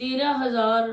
13,000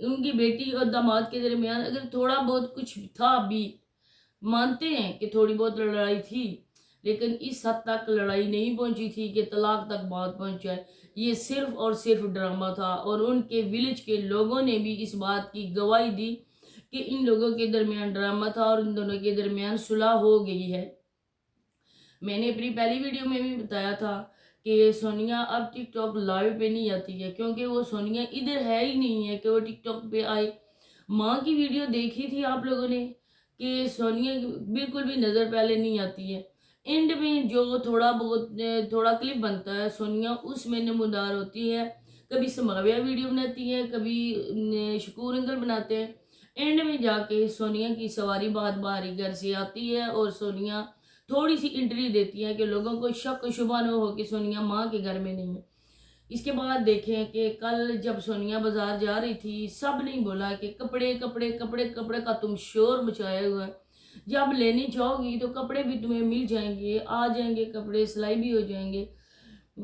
ان کی بیٹی اور داماد کے درمیان اگر تھوڑا بہت کچھ تھا بھی، مانتے ہیں کہ تھوڑی بہت لڑائی تھی، لیکن اس حد تک لڑائی نہیں پہنچی تھی کہ طلاق تک بات پہنچائے۔ یہ صرف اور صرف ڈرامہ تھا، اور ان کے ولیج کے لوگوں نے بھی اس بات کی گواہی دی کہ ان لوگوں کے درمیان ڈرامہ تھا اور ان دونوں کے درمیان صلح ہو گئی ہے۔ میں نے اپنی پہلی ویڈیو میں بھی بتایا تھا کہ سونیا اب ٹک ٹاک لائیو پہ نہیں آتی ہے، کیونکہ وہ سونیا ادھر ہے ہی نہیں ہے کہ وہ ٹک ٹاک پہ آئے۔ ماں کی ویڈیو دیکھی تھی آپ لوگوں نے کہ سونیا بالکل بھی نظر پہلے نہیں آتی ہے۔ اینڈ میں جو تھوڑا بہت تھوڑا کلپ بنتا ہے سونیا اس میں نمودار ہوتی ہے، کبھی سماویہ ویڈیو بناتی ہے، کبھی شکور انکل بناتے ہیں۔ اینڈ میں جا کے سونیا کی سواری بہت باری گھر سے آتی ہے اور سونیا تھوڑی سی انٹری دیتی ہے کہ لوگوں کو شک و شبہ نہ ہو کہ سونیا ماں کے گھر میں نہیں ہے۔ اس کے بعد دیکھیں کہ کل جب سونیا بازار جا رہی تھی، سب نے بولا کہ کپڑے کپڑے کپڑے کپڑے کا تم شور مچایا ہوا ہے، جب لینے جاؤ گی تو کپڑے بھی تمہیں مل جائیں گے، آ جائیں گے کپڑے، سلائی بھی ہو جائیں گے۔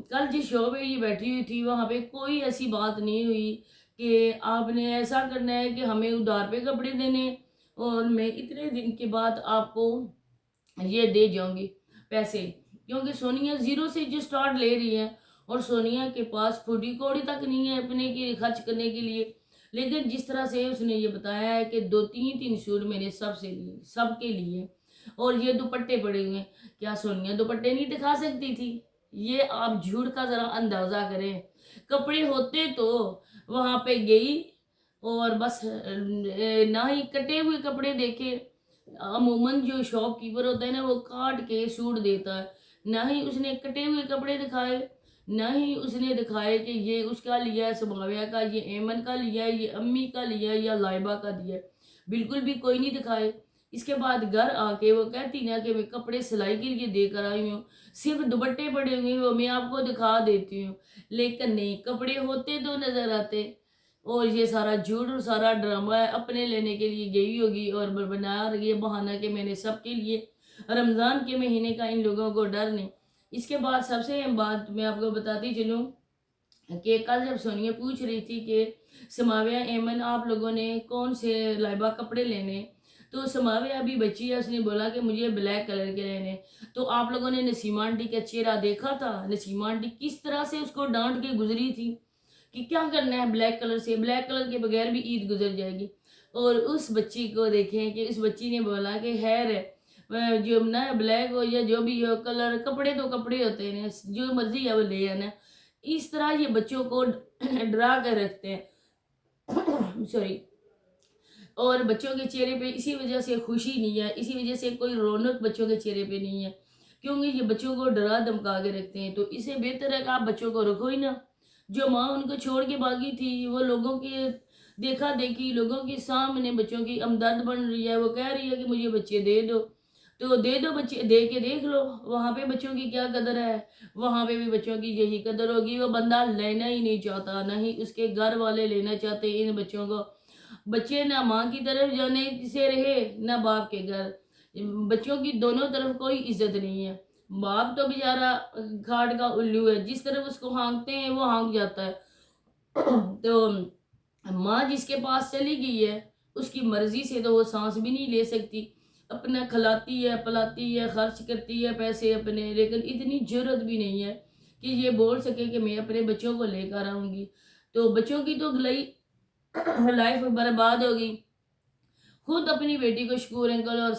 کل جس شو پہ یہ بیٹھی ہوئی تھی وہاں پہ کوئی ایسی بات نہیں ہوئی کہ آپ نے ایسا کرنا ہے کہ ہمیں ادھار پہ کپڑے دینے اور میں اتنے دن کے بعد آپ کو یہ دے جاؤں گی پیسے، کیونکہ سونیا زیرو سے جو سٹارٹ لے رہی ہے اور سونیا کے پاس پھوٹی کوڑی تک نہیں ہے اپنے کی خرچ کرنے کے لیے۔ لیکن جس طرح سے اس نے یہ بتایا ہے کہ 2-3 سوٹ میں نے سب سے لیے، سب کے لیے، اور یہ دوپٹے پڑے ہوئے ہیں، کیا سونیا دوپٹے نہیں دکھا سکتی تھی؟ یہ آپ جھوٹ کا ذرا اندازہ کریں۔ کپڑے ہوتے تو وہاں پہ گئی اور بس نہ ہی کٹے ہوئے کپڑے دیکھے۔ عموماً جو شاپ کیپر ہوتا ہے نا وہ کاٹ کے سوٹ دیتا ہے، نہ ہی اس نے کٹے ہوئے کپڑے دکھائے، نہ ہی اس نے دکھائے کہ یہ اس کا لیا ہے سماویہ کا، یہ ایمن کا لیا ہے، یہ امی کا لیا ہے یا لائبہ کا دیا ہے، بالکل بھی کوئی نہیں دکھائے۔ اس کے بعد گھر آ کے وہ کہتی نا کہ میں کپڑے سلائی کے لیے دے کر آئی ہوں، صرف دوپٹے پڑے ہوئے وہ میں آپ کو دکھا دیتی ہوں، لیکن نہیں، کپڑے ہوتے تو نظر آتے۔ اور یہ سارا جھوٹ اور سارا ڈرامہ ہے، اپنے لینے کے لیے گئی ہوگی اور بنا رہی ہے بہانہ کہ میں نے سب کے لیے، رمضان کے مہینے کا ان لوگوں کو ڈر نہیں۔ اس کے بعد سب سے اہم بات میں آپ کو بتاتی چلوں کہ کل جب سونیا پوچھ رہی تھی کہ سماویہ ایمن آپ لوگوں نے کون سے لائبہ کپڑے لینے، تو سماویہ ابھی بچی ہے، اس نے بولا کہ مجھے بلیک کلر کے لینے۔ تو آپ لوگوں نے نسیمہ آنٹی کا چہرہ دیکھا تھا، نسیمہ آنٹی کس طرح سے اس کو ڈانٹ کے گزری تھی کہ کیا کرنا ہے بلیک کلر سے، بلیک کلر کے بغیر بھی عید گزر جائے گی۔ اور اس بچی کو دیکھیں کہ اس بچی نے بولا کہ خیر ہے، جو نا بلیک ہو یا جو بھی ہو کلر، کپڑے تو کپڑے ہوتے ہیں، جو مرضی ہے وہ لے آنا۔ اس طرح یہ بچوں کو ڈرا کر رکھتے ہیں سوری، اور بچوں کے چہرے پہ اسی وجہ سے خوشی نہیں ہے، اسی وجہ سے کوئی رونق بچوں کے چہرے پہ نہیں ہے، کیونکہ یہ بچوں کو ڈرا دھمکا کے رکھتے ہیں۔ تو اسے بہتر ہے کہ آپ بچوں کو رکھو ہی نہ۔ جو ماں ان کو چھوڑ کے بھاگی تھی وہ لوگوں کے دیکھا دیکھی، لوگوں کے سامنے بچوں کی ہمدرد بن رہی ہے، وہ کہہ رہی ہے کہ مجھے بچے دے دو، تو دے دو بچے، دے کے دیکھ لو وہاں پہ بچوں کی کیا قدر ہے۔ وہاں پہ بھی بچوں کی یہی قدر ہوگی، وہ بندہ لینا ہی نہیں چاہتا، نہ ہی اس کے گھر والے لینا چاہتے ان بچوں کو۔ بچے نہ ماں کی طرف جانے سے رہے نہ باپ کے گھر، بچوں کی دونوں طرف کوئی عزت نہیں ہے۔ باپ تو بیچارہ کھاٹ کا الو ہے، جس طرف اس کو ہانکتے ہیں وہ ہانک جاتا ہے۔ تو ماں جس کے پاس چلی گئی ہے اس کی مرضی سے تو وہ سانس بھی نہیں لے سکتی، اپنا کھلاتی ہے، پلاتی ہے، خرچ کرتی ہے پیسے اپنے، لیکن اتنی جرت بھی نہیں ہے کہ یہ بول سکے کہ میں اپنے بچوں کو لے کر آؤں گی۔ تو بچوں کی تو لائف برباد ہوگی۔ خود اپنی بیٹی کو شکور انکل اور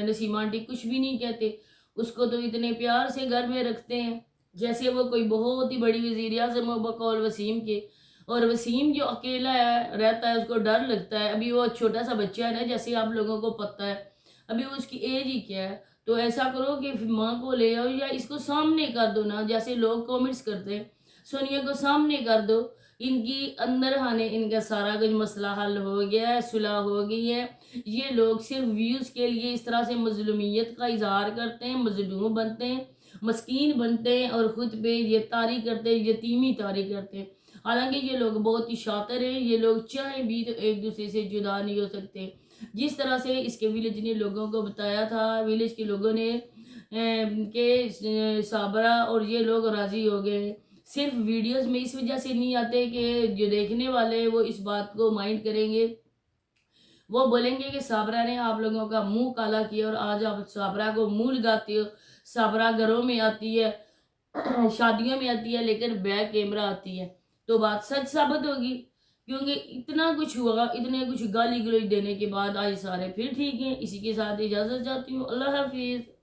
نسیمہ آنٹی کچھ بھی نہیں کہتے، اس کو تو اتنے پیار سے گھر میں رکھتے ہیں جیسے وہ کوئی بہت ہی بڑی وزیر اعظم ہو بقول وسیم کے۔ اور وسیم جو اکیلا رہتا ہے اس کو ڈر لگتا ہے، ابھی وہ چھوٹا سا بچہ ہے نا، جیسے آپ لوگوں کو پتہ ہے ابھی اس کی ایج ہی کیا ہے۔ تو ایسا کرو کہ ماں کو لے آؤ یا اس کو سامنے کر دو نا، جیسے لوگ کومنٹس کرتے ہیں، سونیا کو سامنے کر دو، ان کی اندر آنے ان کا سارا کچھ مسئلہ حل ہو گیا ہے، صلح ہو گئی ہے۔ یہ لوگ صرف ویوز کے لیے اس طرح سے مظلومیت کا اظہار کرتے ہیں، مظلوم بنتے ہیں، مسکین بنتے ہیں، اور خود پہ یہ طاری کرتے ہیں، یتیمی طاری کرتے ہیں۔ حالانکہ یہ لوگ بہت ہی شاطر ہیں، یہ لوگ چاہیں بھی تو ایک دوسرے سے جدا نہیں ہو سکتے۔ جس طرح سے اس کے ویلیج نے لوگوں کو بتایا تھا، ویلیج کے لوگوں نے کہ صابرہ اور یہ لوگ راضی ہو گئے، صرف ویڈیوز میں اس وجہ سے نہیں آتے کہ جو دیکھنے والے وہ اس بات کو مائنڈ کریں گے، وہ بولیں گے کہ صابرہ نے آپ لوگوں کا منہ کالا کیا اور آج آپ صابرہ کو منہ لگاتے ہو، صابرہ گھروں میں آتی ہے، شادیوں میں آتی ہے، لیکن بیک کیمرہ آتی ہے، تو بات سچ ثابت ہوگی، کیونکہ اتنا کچھ ہوا، اتنے کچھ گالی گلوچ دینے کے بعد آج سارے پھر ٹھیک ہیں۔ اسی کے ساتھ اجازت چاہتی ہوں، اللہ حافظ۔